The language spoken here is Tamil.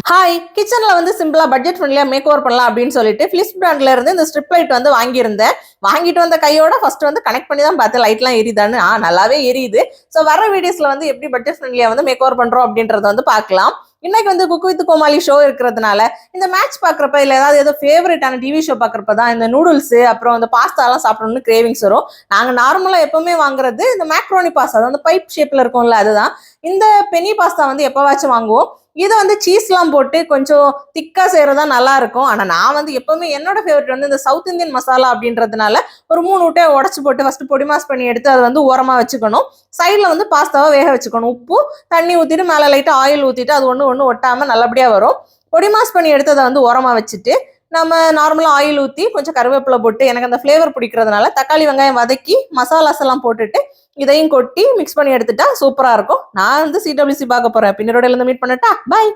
ஹாய், கிச்சன்ல வந்து சிம்பிளா பட்ஜெட் ஃப்ரெண்ட்லியா மேக் ஓவர் பண்ணலாம் அப்படின்னு சொல்லிட்டு பிளிப்ஸ் பிராண்ட்ல இருந்து இந்த ஸ்ட்ரிப் லைட் வந்து வாங்கியிருந்தேன். வாங்கிட்டு வந்த கையோட ஃபர்ஸ்ட் வந்து கனெக்ட் பண்ணி தான் பார்த்தேன் லைட்லாம் எரியுதான்னு. நல்லாவே எரியுது. ஸோ வர வீடியோஸ்ல வந்து எப்படி பட்ஜெட் ஃப்ரெண்ட்லியா வந்து மேக் ஓவர் பண்றோம் அப்படின்றத வந்து பார்க்கலாம். இன்னைக்கு வந்து குக் வித் கோமாளி ஷோ இருக்கிறதுனால இந்த மேட்ச் பாக்குறப்ப இல்ல ஏதோ ஃபேவரட்டான டிவி ஷோ பாக்குறப்ப தான் இந்த நூடுல்ஸ் அப்புறம் இந்த பாஸ்தா எல்லாம் சாப்பிடணும்னு கிரேவிங்ஸ் வரும். நாங்க நார்மலா எப்பவுமே வாங்குறது இந்த மேக்ரோனி பாஸ்தா, அந்த பைப் ஷேப்ல இருக்கும்ல, அதுதான். இந்த பெனி பாஸ்தா வந்து எப்பவாச்சும் வாங்குவோம். இதை வந்து சீஸ்லாம் போட்டு கொஞ்சம் திக்கா செய்யறதா நல்லா இருக்கும். ஆனா நான் வந்து எப்பவுமே என்னோட ஃபேவரட் வந்து இந்த சவுத் இந்தியன் மசாலா அப்படின்றதுனால ஒரு 3 முட்டையை உடச்சு போட்டு ஃபர்ஸ்ட் பொடி மாஸ் பண்ணி எடுத்து அதை வந்து ஓரமா வச்சுக்கணும். சைட்ல வந்து பாஸ்தாவை வேக வச்சுக்கணும். உப்பு தண்ணி ஊத்திட்டு மேல லைட்டா ஆயில் ஊத்திட்டு அது ஒண்ணு ஒட்டாம நல்லபடியா வரும். பொடி மாஸ் பண்ணி எடுத்ததை வந்து ஓரமா வச்சுட்டு நம்ம நார்மலா ஆயில் ஊத்தி கொஞ்சம் கருவேப்பிலை போட்டு எனக்கு அந்த ஃபிளேவர் பிடிக்கிறதுனால தக்காளி வெங்காயம் வதக்கி மசாலாஸ் எல்லாம் போட்டுட்டு இதையும் கொட்டி மிக்ஸ் பண்ணி எடுத்துட்டா சூப்பரா இருக்கும். நான் வந்து CWC பார்க்க போறேன். பின்னரோட மீட் பண்ணட்டா. பாய்.